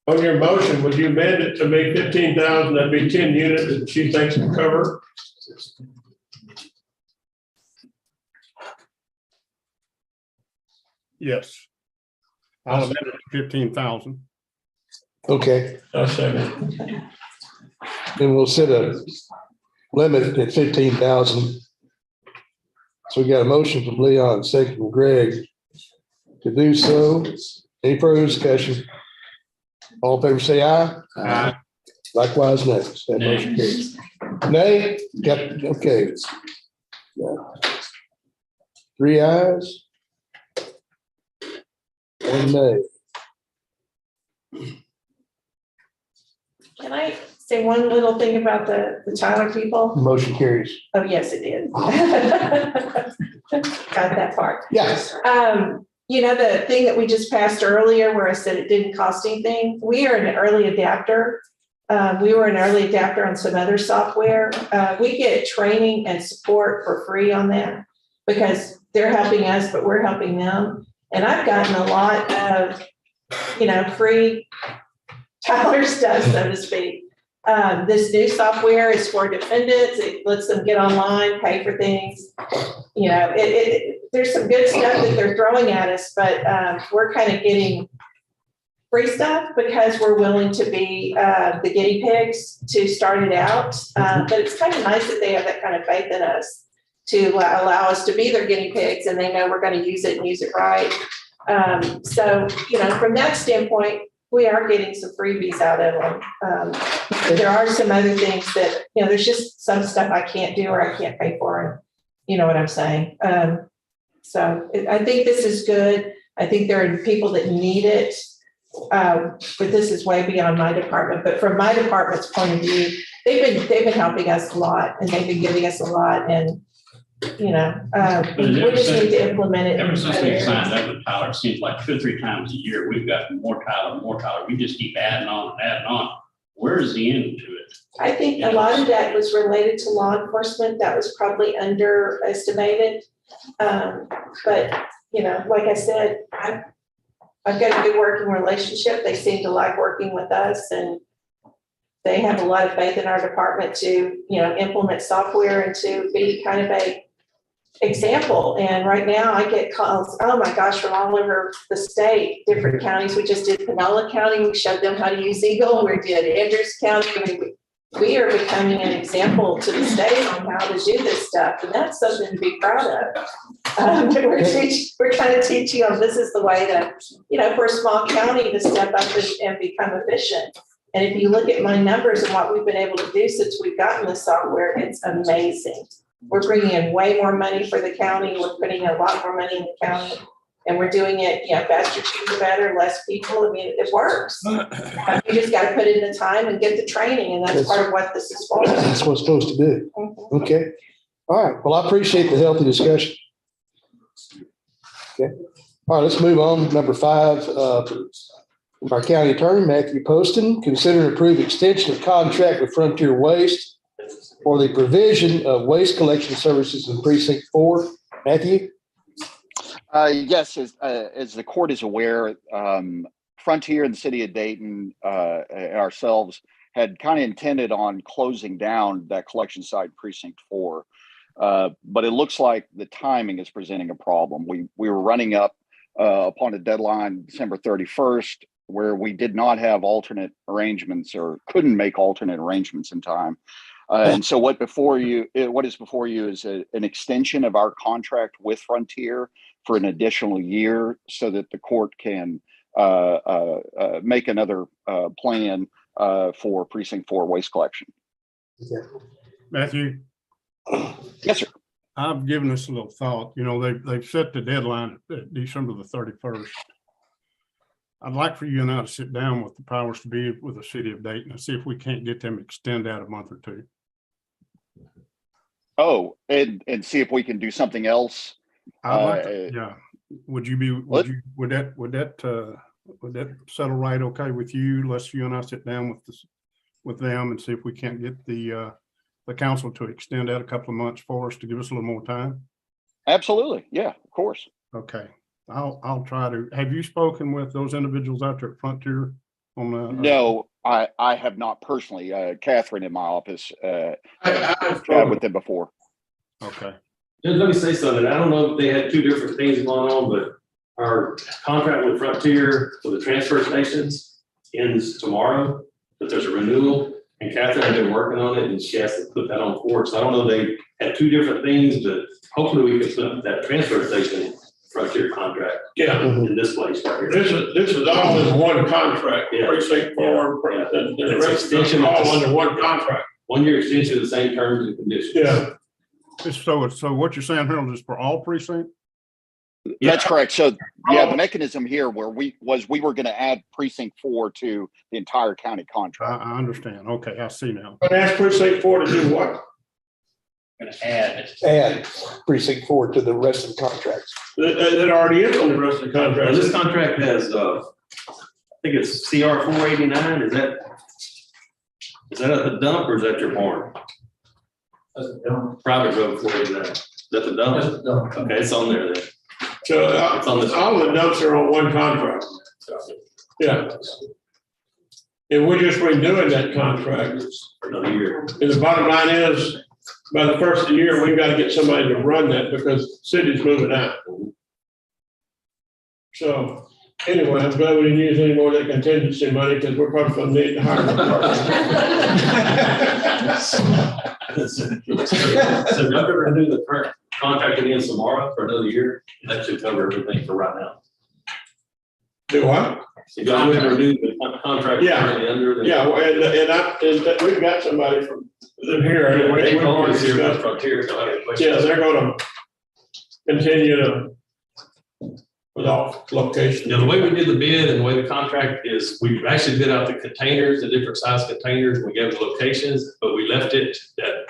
Speaker 11: On your motion, would you amend it to be 15,000, that'd be 10 units that she thinks can cover?
Speaker 6: Yes. I'll amend it to 15,000.
Speaker 2: okay.
Speaker 11: I second.
Speaker 2: Then we'll set a limit at 15,000. So we got a motion from Leon, second from Greg to do so. Any further discussion? All in favor, say aye.
Speaker 6: Aye.
Speaker 2: Likewise, nay. That motion carries. Nay, okay. 3 ayes. 1 nay.
Speaker 3: Can I say one little thing about the Tyler people?
Speaker 2: Motion carries.
Speaker 3: Oh, yes, it did. Got that part.
Speaker 2: Yes.
Speaker 3: You know, the thing that we just passed earlier where I said it didn't cost anything, we are an early adapter. We were an early adapter on some other software. We get training and support for free on that because they're helping us, but we're helping them. And I've gotten a lot of, free Tyler stuff, so to speak. This new software is for defendants. It lets them get online, pay for things. There's some good stuff that they're throwing at us, but we're kind of getting free stuff because we're willing to be the guinea pigs to start it out. But it's kind of nice that they have that kind of faith in us to allow us to be their guinea pigs, and they know we're going to use it and use it right. So, from that standpoint, we are getting some freebies out of them. There are some other things that, there's just some stuff I can't do or I can't pay for. And you know what I'm saying? So I think this is good. I think there are people that need it. But this is way beyond my department. But from my department's point of view, they've been helping us a lot, and they've been giving us a lot. And we just need to implement it.
Speaker 10: Ever since we signed up with Tyler, it seems like 2 or 3 times a year, we've got more Tyler. We just keep adding on and adding on. Where's the end to it?
Speaker 3: I think a lot of that was related to law enforcement. That was probably underestimated. But, like I said, I've got a good working relationship. They seem to like working with us, and they have a lot of faith in our department to, implement software and to be kind of a example. And right now I get calls, oh my gosh, from all over the state, different counties. We just did Panola County. We showed them how to use Eagle. We did Andrews County. I mean, we are becoming an example to the state on how to do this stuff. And that's something to be proud of. We're kind of teaching them this is the way to, for a small county to step up and become efficient. And if you look at my numbers and what we've been able to do since we've gotten the software, it's amazing. We're bringing in way more money for the county. We're putting a lot more money in the county, and we're doing it, faster, cheaper, better, less people. I mean, it works. You just got to put in the time and get the training, and that's part of what this is for.
Speaker 2: That's what it's supposed to do. Okay. All right. Well, I appreciate the healthy discussion. Okay. All right, let's move on. Number 5, our county attorney, Matthew Poston, consider and approve extension of contract with Frontier Waste for the provision of waste collection services in Precinct 4. Matthew?
Speaker 9: Yes, as the court is aware, Frontier and the city of Dayton, ourselves, had kind of intended on closing down that collection site Precinct 4. But it looks like the timing is presenting a problem. We were running up upon a deadline December 31st, where we did not have alternate arrangements or couldn't make alternate arrangements in time. And so what is before you is an extension of our contract with Frontier for an additional year so that the court can make another plan for Precinct 4 waste collection.
Speaker 6: Matthew?
Speaker 9: Yes, sir.
Speaker 6: I've given this a little thought. They've set the deadline at December the 31st. I'd like for you and I to sit down with the powers to be with the city of Dayton and see if we can't get them to extend out a month or 2.
Speaker 9: Oh, and see if we can do something else.
Speaker 6: Yeah. Would that settle right okay with you? Let's you and I sit down with them and see if we can't get the council to extend out a couple of months for us to give us a little more time.
Speaker 9: Absolutely. Yeah, of course.
Speaker 6: Okay. I'll try to. Have you spoken with those individuals out there at Frontier on the?
Speaker 9: No, I have not personally. Catherine in my office I've chatted with them before.
Speaker 6: Okay.
Speaker 13: Just let me say something. I don't know if they had 2 different things going on, but our contract with Frontier for the transfer stations ends tomorrow, but there's a renewal, and Catherine had been working on it, and she has to put that on court. So I don't know, they had 2 different things, but hopefully we can put that transfer station Frontier contract in this place right here.
Speaker 11: This is all in one contract.
Speaker 13: Yeah.
Speaker 11: Precinct 4, the rest of them all under one contract.
Speaker 13: 1-year extension of the same terms and conditions.
Speaker 11: Yeah.
Speaker 6: So what you're saying, Harold, is for all precinct?
Speaker 9: That's correct. So the mechanism here where we were going to add Precinct 4 to the entire county contract.
Speaker 6: I understand. Okay, I see now.
Speaker 11: But ask Precinct 4 to do what?
Speaker 10: Going to add
Speaker 2: Precinct 4 to the rest of the contracts.
Speaker 11: That already is on the rest of the contract.
Speaker 13: This contract has, I think it's CR 489. Is that at the dump or is that your barn? That's the dump. Private road 489. that the dump? Okay, it's on there then.
Speaker 11: So
Speaker 13: It's on this.
Speaker 11: all the dumps are on one contract. Yeah. And we're just renewing that contract.
Speaker 13: For another year.
Speaker 11: And the bottom line is, by the first of the year, we've got to get somebody to run that because the city's moving out. So anyway, I'm glad we didn't use any more of that contingency money because we're probably going to need to hire.
Speaker 13: So I'm going to renew the current contract again tomorrow for another year. That should cover everything for right now.
Speaker 11: Do what?
Speaker 13: So you're going to renew the contract.
Speaker 11: Yeah.
Speaker 13: currently under the.
Speaker 11: Yeah, well, and we've got somebody from here. and
Speaker 13: They
Speaker 11: we've
Speaker 13: told
Speaker 11: already
Speaker 13: us here
Speaker 11: discussed-
Speaker 13: about Frontier, so I have a question.
Speaker 11: Yeah, they're gonna continue to with all locations.
Speaker 13: Now, the way we did the bid and the way the contract is, we actually bid out the containers, the different size containers, we gave the locations, but we left it that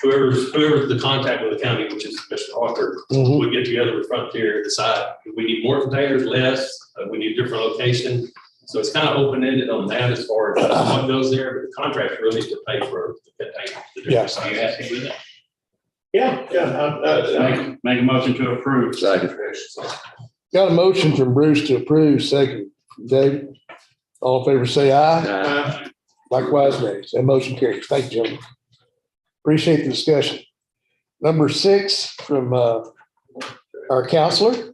Speaker 13: whoever's the contact with the county, which is Mr. Arthur,
Speaker 2: Mhm.
Speaker 13: we get together with Frontier, decide if we need more containers, less, we need different location. So it's kind of open-ended on that as far as what goes there, but the contract really is to pay for the containers. the different
Speaker 2: Yeah.
Speaker 13: sizes.
Speaker 10: Are you happy with that?
Speaker 11: Yeah.
Speaker 10: Make a motion to approve.
Speaker 2: Got a motion from Bruce to approve, second from David. All in favor, say aye. Likewise, nays. That motion carries. Thank you, gentlemen. Appreciate the discussion. Number 6 from our counselor.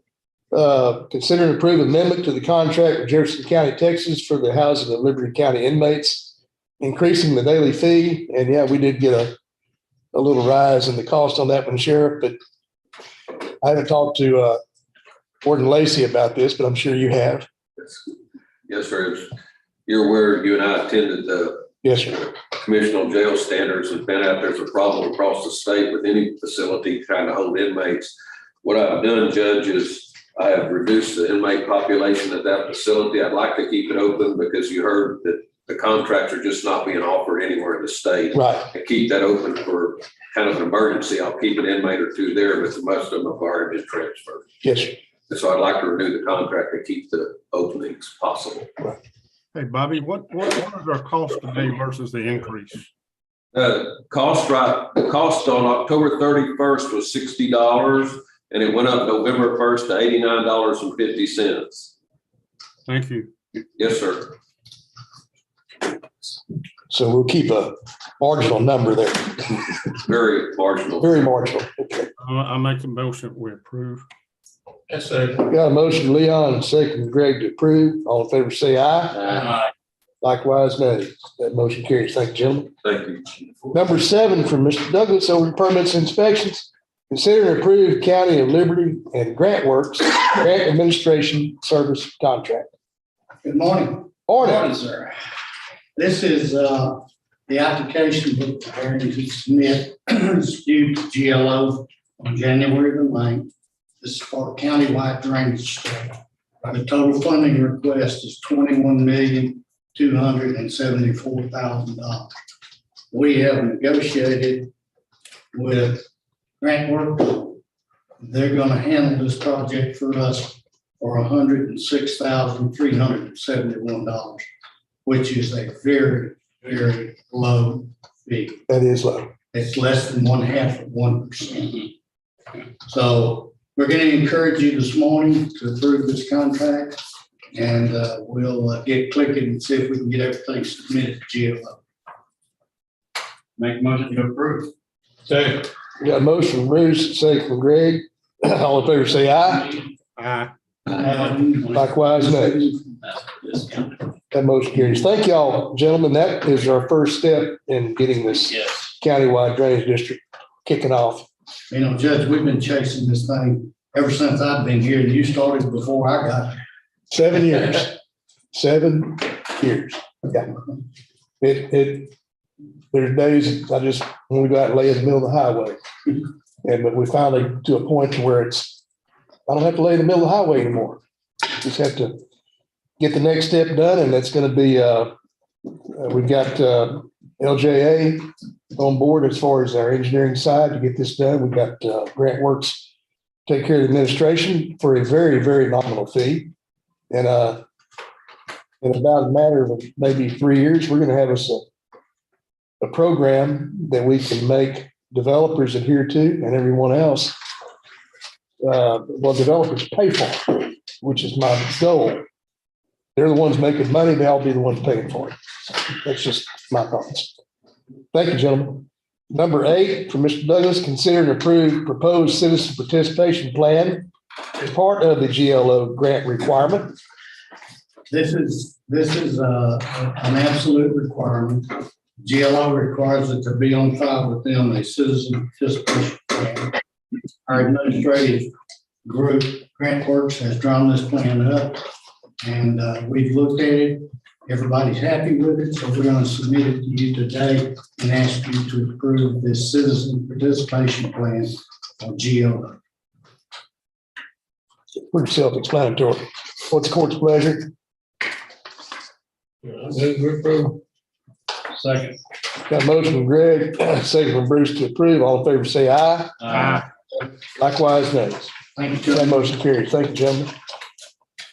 Speaker 2: Consider and approve amendment to the contract with Jefferson County, Texas for the housing of Liberty County inmates, increasing the daily fee. And yeah, we did get a little rise in the cost on that one, Sheriff, but I haven't talked to Warden Lacey about this, but I'm sure you have.
Speaker 1: Yes, sir. You're aware, you and I attended the
Speaker 2: Yes, sir.
Speaker 1: Commission on Jail Standards and found out there's a problem across the state with any facility trying to hold inmates. What I've done, Judge, is I have reduced the inmate population at that facility. I'd like to keep it open because you heard that the contracts are just not being offered anywhere in the state.
Speaker 2: Right.
Speaker 1: And keep that open for kind of an emergency. I'll keep an inmate or two there, but most of them have already been transferred.
Speaker 2: Yes, sir.
Speaker 1: And so I'd like to renew the contract to keep the openings possible.
Speaker 6: Hey, Bobby, what is our cost today versus the increase?
Speaker 1: The cost on October 31st was $60 and it went up November 1st to $89.50.
Speaker 6: Thank you.
Speaker 1: Yes, sir.
Speaker 2: So we'll keep a marginal number there.
Speaker 1: Very marginal.
Speaker 2: Very marginal. Okay.
Speaker 6: I make a motion, we approve.
Speaker 11: Yes, sir.
Speaker 2: Got a motion from Leon and second from Greg to approve. All in favor, say aye. Likewise, nay. That motion carries. Thank you, gentlemen.
Speaker 1: Thank you.
Speaker 2: Number 7 from Mr. Douglas over permits and inspections. Consider and approve County of Liberty and Grant Works Grant Administration Service Contract.
Speaker 14: Good morning.
Speaker 2: Order.
Speaker 14: Sir. This is the application book preparing to submit is due to GLO on January the 9th. This is for a countywide drainage study. The total funding request is $21,274,000. We have negotiated with Grant Works. They're going to handle this project for us for $106,371, which is a very, very low fee.
Speaker 2: That is low.
Speaker 14: It's less than 0.5%. So we're going to encourage you this morning to approve this contract, and we'll get clicking and see if we can get everything submitted to GLO.
Speaker 10: Make a motion to approve.
Speaker 11: Second.
Speaker 2: We got a motion from Bruce, second from Greg. All in favor, say aye.
Speaker 6: Aye.
Speaker 2: Likewise, nay. That motion carries. Thank y'all, gentlemen. That is our first step in getting this
Speaker 10: Yes.
Speaker 2: countywide drainage district kicking off.
Speaker 14: You know, Judge, we've been chasing this thing ever since I've been here, and you started before I got here.
Speaker 2: 7 years. 7 years. Yeah. There's days when we go out and lay in the middle of the highway. But we finally to a point to where I don't have to lay in the middle of the highway anymore. Just have to get the next step done, and that's going to be, we've got LJA on board as far as our engineering side to get this done. We've got Grant Works take care of the administration for a very, very nominal fee. And in about a matter of maybe 3 years, we're going to have us a program that we can make developers adhere to and everyone else, well, developers pay for it, which is my goal. They're the ones making money. They'll be the ones paying for it. That's just my thoughts. Thank you, gentlemen. Number 8, from Mr. Douglas, consider and approve proposed citizen participation plan as part of the GLO grant requirement.
Speaker 14: This is an absolute requirement. GLO requires it to be on file with them, a citizen participation plan. Our administrative group, Grant Works, has drawn this plan up, and we've looked at it. Everybody's happy with it, so we're going to submit it to you today and ask you to approve this citizen participation plan on GLO.
Speaker 2: Pretty self-explanatory. What's the court's pleasure?
Speaker 10: Second.
Speaker 2: Got a motion from Greg, second from Bruce to approve. All in favor, say aye.
Speaker 10: Aye.
Speaker 2: Likewise, nays.
Speaker 14: Thank you.
Speaker 2: That motion carries. Thank you, gentlemen.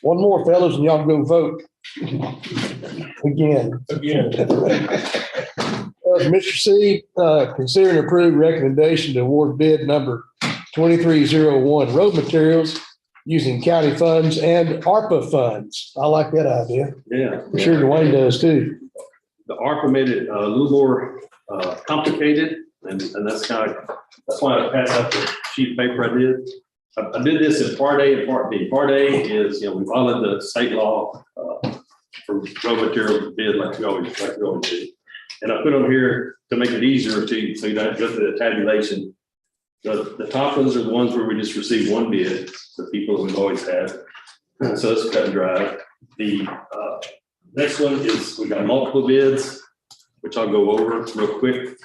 Speaker 2: One more, fellas, and y'all go vote. Again. Mr. C, consider and approve recommendation to award bid number 2301 road materials using county funds and ARPA funds. I like that idea.
Speaker 13: Yeah.
Speaker 2: I'm sure Dwayne does too.
Speaker 13: The ARPA made it a little more complicated, and that's why I passed out the sheet of paper I did. I did this in part A and part B. Part A is, we followed the state law for road material bid like we always do. And I put them here to make it easier to, so you don't have to go through the tabulation. The top ones are the ones where we just received one bid, the people that we've always had. So it's cut and dry. The next one is we got multiple bids, which I'll go over real quick.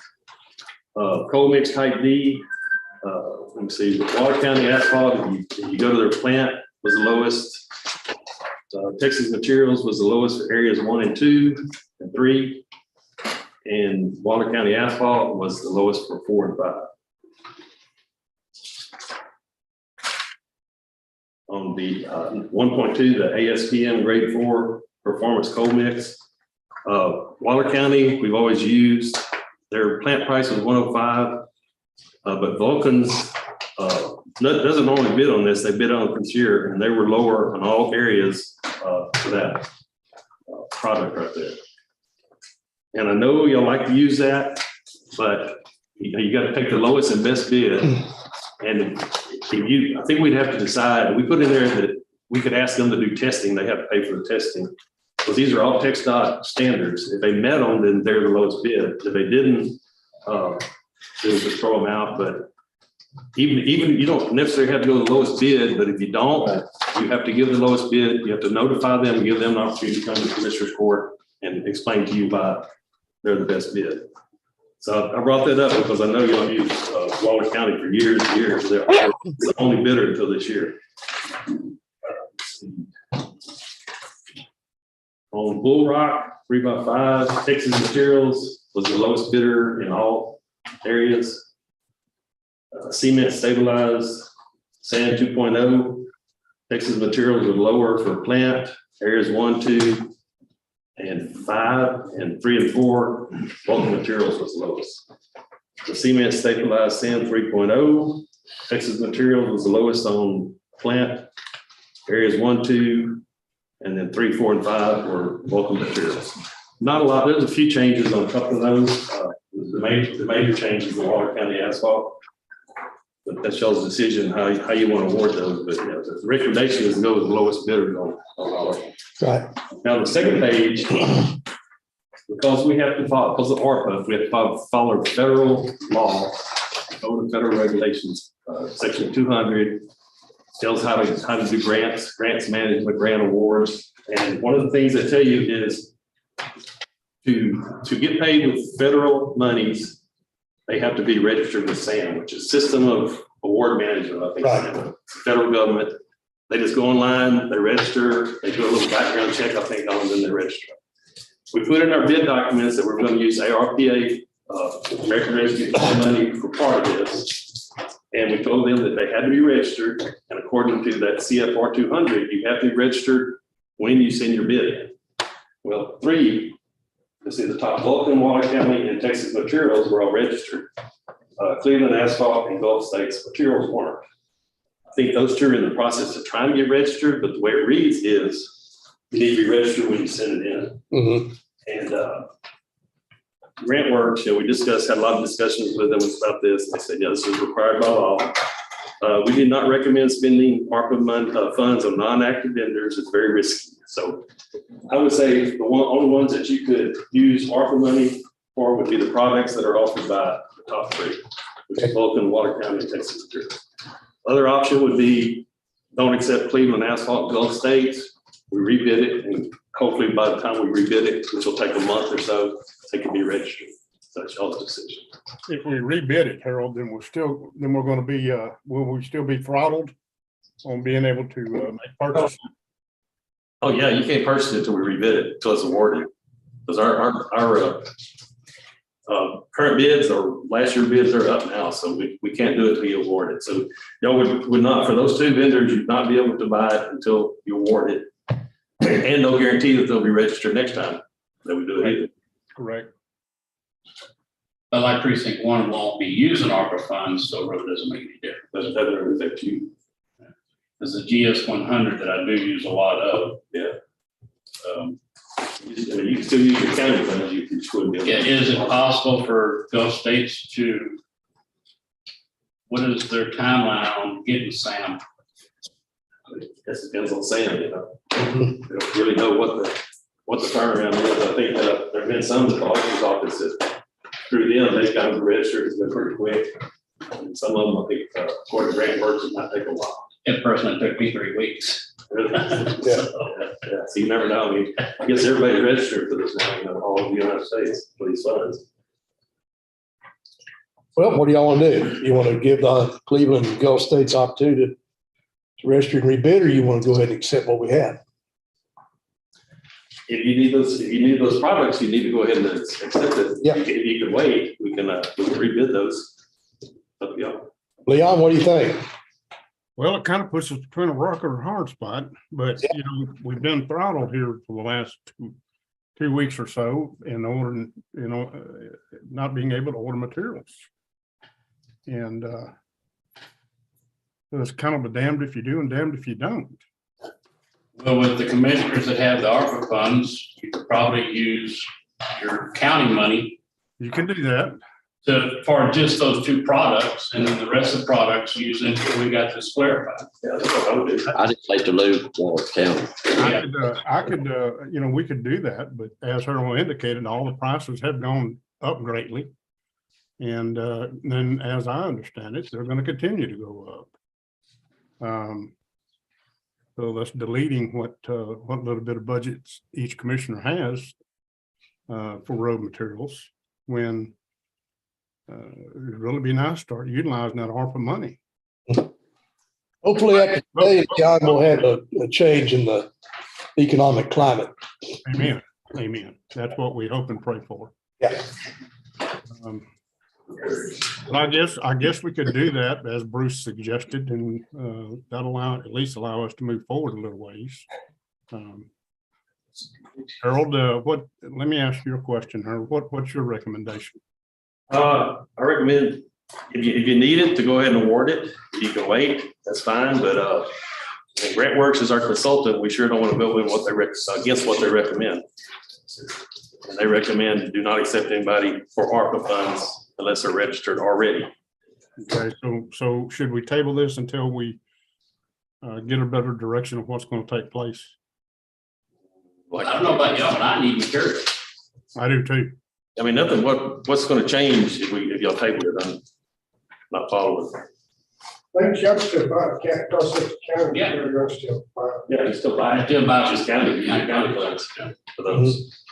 Speaker 13: Coal mix type D. Let me see, Water County asphalt, if you go to their plant, was the lowest. Texas Materials was the lowest for areas 1 and 2 and 3. And Water County asphalt was the lowest for 4 and 5. On the 1.2, the ASPM grade 4 performance coal mix. Water County, we've always used, their plant price was 105, but Vulcan's doesn't normally bid on this. They bid on it this year, and they were lower on all areas for that product right there. And I know y'all like to use that, but you got to pick the lowest and best bid. And I think we'd have to decide. We put in there that we could ask them to do testing. They have to pay for the testing. But these are all TxDOT standards. If they met them, then they're the lowest bid. If they didn't, they would just throw them out. But even you don't necessarily have to go to the lowest bid, but if you don't, you have to give the lowest bid. You have to notify them and give them an opportunity to come to the commissioner's court and explain to you why they're the best bid. So I brought that up because I know y'all use Waller County for years and years. They're the only bidder until this year. On Bull Rock, 3x5, Texas Materials was the lowest bidder in all areas. Cement stabilized, sand 2.0. Texas Materials were lower for plant, areas 1, 2, and 5, and 3 and 4. Vulcan Materials was the lowest. The cement stabilized sand 3.0. Texas Materials was the lowest on plant, areas 1, 2, and then 3, 4, and 5 were Vulcan Materials. Not a lot. There's a few changes on a couple of those. The major changes in Waller County asphalt. But that shows the decision how you want to award those. But the recommendation is to go with the lowest bidder on all of them.
Speaker 2: Right.
Speaker 13: Now the second page, because we have to follow, because of ARPA, we have to follow federal law, go to federal regulations. Section 200 tells how to do grants management, grant awards. And one of the things they tell you is to get paid with federal monies, they have to be registered with SAM, which is System of Award Management, I think.
Speaker 2: Right.
Speaker 13: Federal government. They just go online, they register, they do a little background check, I think, on them, then they register. We put in our bid documents that we're going to use ARPA, American Rescue money for part of this. And we told them that they had to be registered. And according to that CFR 200, you have to be registered when you send your bid in. Well, 3, you see the top, Vulcan, Waller County, and Texas Materials were all registered. Cleveland Asphalt and Gulf States Materials weren't. I think those two are in the process of trying to get registered, but the way it reads is you need to be registered when you send it in.
Speaker 2: Mhm.
Speaker 13: And Grant Works, we discussed, had a lot of discussions with them about this. They said, yeah, this is required by law. We did not recommend spending ARPA money, funds on non-active vendors. It's very risky. So I would say the only ones that you could use ARPA money for would be the products that are offered by the top three, which is Vulcan, Water County, and Texas Materials. Other option would be don't accept Cleveland Asphalt, Gulf States. We rebid it, and hopefully by the time we rebid it, which will take a month or so, they can be registered. So that's y'all's decision.
Speaker 6: If we rebid it, Harold, then we're going to be, will we still be throttled on being able to make purchases?
Speaker 13: Oh yeah, you can't purchase it until we rebid it, until it's awarded. Because our current bids or last year bids are up now, so we can't do it till you award it. So y'all would not, for those two vendors, you'd not be able to buy it until you award it. And no guarantee that they'll be registered next time that we do it either.
Speaker 6: Correct.
Speaker 10: But like precinct 1 won't be using ARPA funds, so it really doesn't make any difference.
Speaker 13: Doesn't really affect you.
Speaker 10: There's a GS 100 that I do use a lot of.
Speaker 13: Yeah. I mean, you can still use your county funds. You just wouldn't be able to.
Speaker 10: Yeah, is it possible for Gulf States to, what is their timeline on getting SAM?
Speaker 13: I guess it depends on Sam, you know. They don't really know what the turnaround is. I think there have been some that the auditor's office is through them, they've gotten registered, it's been pretty quick. And some of them, I think, according to Grant Works, it might take a while.
Speaker 10: It personally took me 3 weeks.
Speaker 2: Yeah.
Speaker 13: So you never know. I mean, I guess everybody's registered for this now, you know, all of the United States for these funds.
Speaker 2: Well, what do y'all want to do? You want to give the Cleveland and Gulf States opportunity to register and rebid, or you want to go ahead and accept what we have?
Speaker 13: If you need those products, you need to go ahead and accept it.
Speaker 2: Yeah.
Speaker 13: If you can wait, we can rebid those. Up to y'all.
Speaker 2: Leon, what do you think?
Speaker 6: Well, it kind of puts us between a rock and a hard spot, but you know, we've been throttled here for the last two weeks or so in ordering, you know, not being able to order materials. And it's kind of a damned if you do and damned if you don't.
Speaker 10: Well, with the commissioners that have the ARPA funds, you could probably use your county money
Speaker 6: You can do that.
Speaker 10: for just those 2 products, and then the rest of the products using until we got this clarified.
Speaker 13: Yeah, that's what I would do.
Speaker 1: I just like to lose Warren County.
Speaker 6: I could, you know, we could do that, but as Harold indicated, all the prices have gone up greatly. And then as I understand it, they're going to continue to go up. So that's deleting what little bit of budgets each commissioner has for road materials, when it'd really be nice to start utilizing that ARPA money.
Speaker 2: Hopefully after today, John, will have a change in the economic climate.
Speaker 6: Amen. Amen. That's what we hope and pray for.
Speaker 2: Yeah.
Speaker 6: But I guess we could do that as Bruce suggested, and that'll at least allow us to move forward a little ways. Harold, let me ask you a question, Harold. What's your recommendation?
Speaker 13: I recommend if you need it, to go ahead and award it. If you can wait, that's fine. But Grant Works is our consultant. We sure don't want to go in against what they recommend. And they recommend do not accept anybody for ARPA funds unless they're registered already.
Speaker 6: Okay, so should we table this until we get a better direction of what's going to take place?
Speaker 10: I don't know about y'all, but I need material.
Speaker 6: I do too.
Speaker 13: I mean, nothing. What's going to change if y'all table it? I'm not following.
Speaker 7: I think you still buy it, can't toss it to county.
Speaker 10: Yeah.
Speaker 7: You're gonna still buy it.
Speaker 13: Yeah, you still buy it.
Speaker 10: Still buy it.
Speaker 13: Just county funds for those.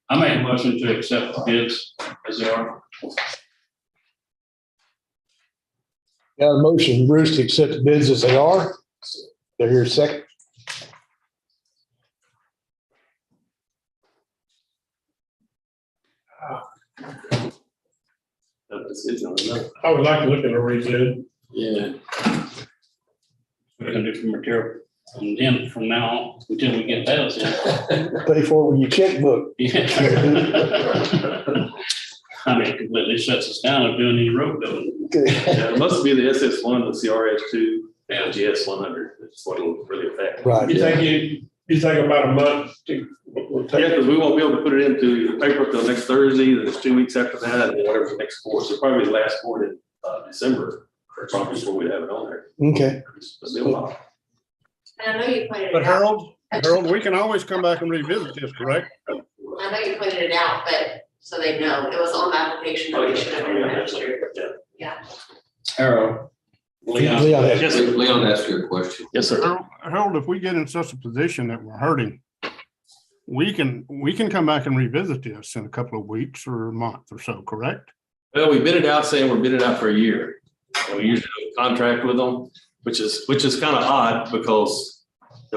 Speaker 10: I make a motion to accept the bids as they are.
Speaker 2: Got a motion, Bruce, to accept the bids as they are. They're here second.
Speaker 11: I would like to look at a rebid.
Speaker 10: Yeah. We're gonna do some material from then from now on until we get those in.
Speaker 2: Pay for it with your checkbook.
Speaker 10: Yeah. I mean, completely shuts us down of doing any road building.
Speaker 13: Yeah, it must be the SS1, the CRS2, and GS100. It's what will really affect.
Speaker 2: Right.
Speaker 11: You think about a month to.
Speaker 13: Yeah, because we won't be able to put it into the paper till next Thursday, then it's 2 weeks after that, and whatever's the next board. So probably the last board in December, probably before we have it on there.
Speaker 2: Okay.
Speaker 13: It'll be a while.
Speaker 12: And I know you pointed
Speaker 6: But
Speaker 12: it out.
Speaker 6: Harold, we can always come back and revisit this, correct?
Speaker 12: I know you pointed it out, but so they know it was on the application that we should have been registered. Yeah.
Speaker 13: Harold.
Speaker 2: Leon,
Speaker 13: Yes, sir.
Speaker 1: Leon asked you a question.
Speaker 13: Yes, sir.
Speaker 6: Harold, if we get in such a position that we're hurting, we can come back and revisit this in a couple of weeks or a month or so, correct?
Speaker 13: Well, we bid it out saying we're bidding out for a year. And we usually do a contract with them, which is kind of odd because,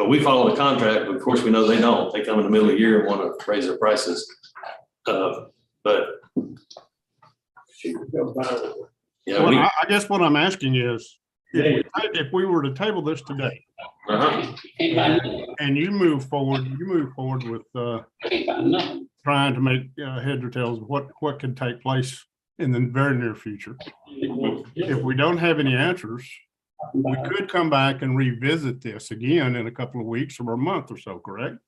Speaker 13: we follow the contract, but of course we know they don't. They come in the middle of the year and want to raise their prices. But yeah,
Speaker 6: Well, I guess what I'm asking is, if we were to table this today and you move forward with trying to make heads or tails of what could take place in the very near future. If we don't have any answers, we could come back and revisit this again in a couple of weeks or a month or so, correct?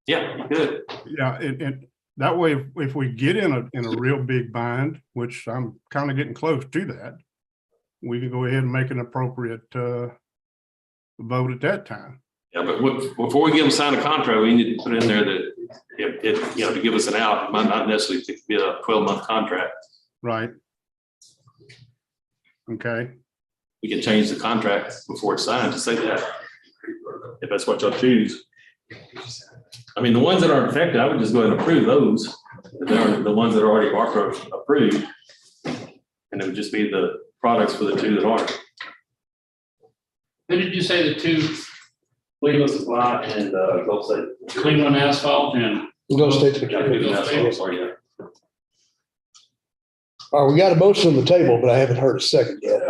Speaker 13: yeah, good.
Speaker 6: Yeah, and that way, if we get in a real big bind, which I'm kind of getting close to that, we can go ahead and make an appropriate vote at that time.
Speaker 13: Yeah, but before we give them sign a contract, we need to put in there that if to give us an out, it might not necessarily be a 12-month contract.
Speaker 6: Right. Okay.
Speaker 13: We can change the contract before it's signed to say that, if that's what y'all choose. I mean, the ones that aren't affected, I would just go ahead and approve those. They're the ones that are already approved. And it would just be the products for the two that aren't.
Speaker 10: Who did you say the two?
Speaker 13: Cleveland Supply and Gulf State.
Speaker 10: Cleveland Asphalt and.
Speaker 2: Gulf State.
Speaker 13: Sorry, yeah.
Speaker 2: All right, we got a motion on the table, but I haven't heard a second yet.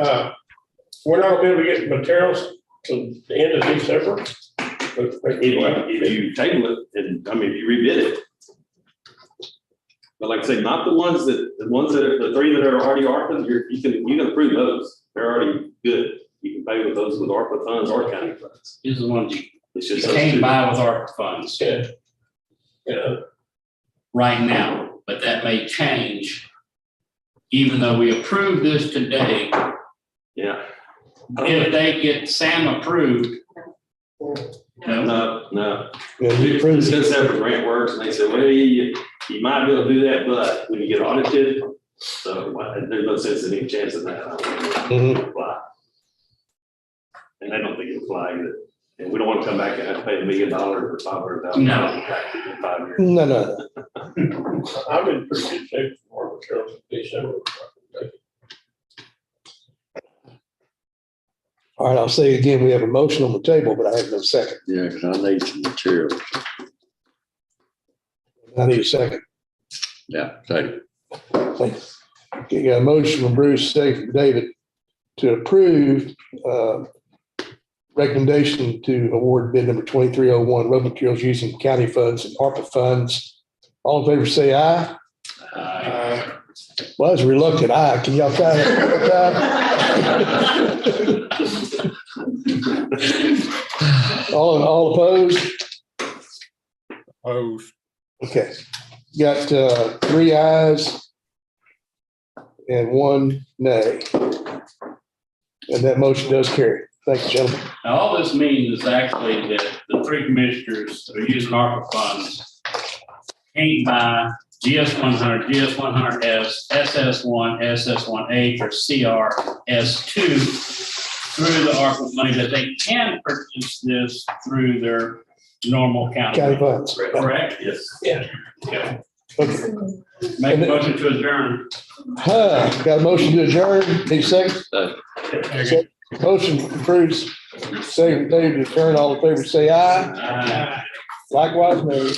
Speaker 11: We're not gonna be able to get materials till the end of December.
Speaker 13: If you table it, and if you rebid it. But like I say, not the ones that are the three that are already ARPA, you can approve those. They're already good. You can pay with those with ARPA funds or county funds.
Speaker 10: These are the ones you
Speaker 13: It's just
Speaker 10: can't buy with ARPA funds
Speaker 11: Yeah.
Speaker 10: right now, but that may change. Even though we approve this today,
Speaker 13: Yeah.
Speaker 10: if they get SAM approved.
Speaker 13: No.
Speaker 2: Yeah, you approved
Speaker 13: It's
Speaker 2: it.
Speaker 13: been separate grant works, and they said, well, you might be able to do that, but when you get audited, so there's no sense in any chance of that. I don't think it'll fly. And I don't think it'll fly either. And we don't want to come back and have to pay $1 million or $500,000 in 5 years.
Speaker 2: No.
Speaker 11: I'm in pretty good shape for materials in December.
Speaker 2: All right, I'll say again, we have a motion on the table, but I have no second.
Speaker 1: Yeah, because I need some materials.
Speaker 2: I need a second.
Speaker 1: Yeah, take it.
Speaker 2: Okay, got a motion from Bruce, second from David, to approve recommendation to award bid number 2301, road materials using county funds and ARPA funds. All in favor, say aye. Well, I was reluctant aye. Can y'all try it? All opposed?
Speaker 6: Opposed.
Speaker 2: Okay, got 3 ayes and 1 nay. And that motion does carry. Thank you, gentlemen.
Speaker 10: Now, all this means is actually that the 3 commissioners that are using ARPA funds can't buy GS100, GS100S, SS1, SS1H, or CRS2 through the ARPA money, that they can purchase this through their normal
Speaker 2: County funds.
Speaker 10: correct?
Speaker 13: Yes.
Speaker 10: Yeah. Okay.
Speaker 2: Okay.
Speaker 10: Make a motion to adjourn.
Speaker 2: Got a motion to adjourn. Need a second? Second. Motion from Bruce, second David to adjourn. All in favor, say aye.
Speaker 10: Aye.
Speaker 2: Likewise, no.